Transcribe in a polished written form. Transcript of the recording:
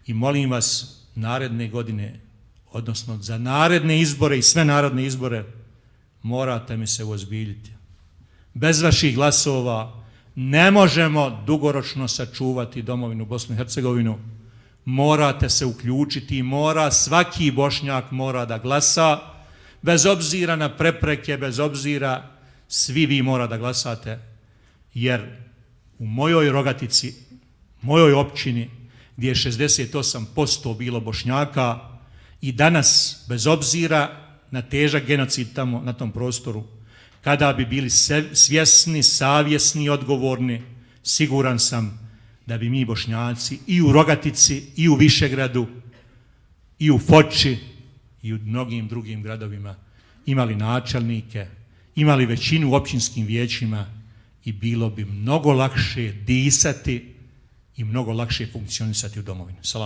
I molim vas, naredne godine, odnosno za naredne izbore i sve narodne izbore, morate mi se uozbiljiti. Bez vaših glasova ne možemo dugoročno sačuvati domovinu Bosnu i Hercegovinu. Morate se uključiti i svaki Bošnjak mora da glasa, bez obzira na prepreke, bez obzira, svi vi mora da glasate, jer u mojoj Rogatici, mojoj općini, gdje je 68% bilo Bošnjaka, i danas, bez obzira na težak genocid tamo na tom prostoru, kada bi bili svjesni, savjesni i odgovorni, siguran sam da bi mi Bošnjaci i u Rogatici, i u Višegradu, i u Foči, i u mnogim drugim gradovima imali načelnike, imali većinu u općinskim vijećima i bilo bi mnogo lakše disati i mnogo lakše funkcionisati u domovini.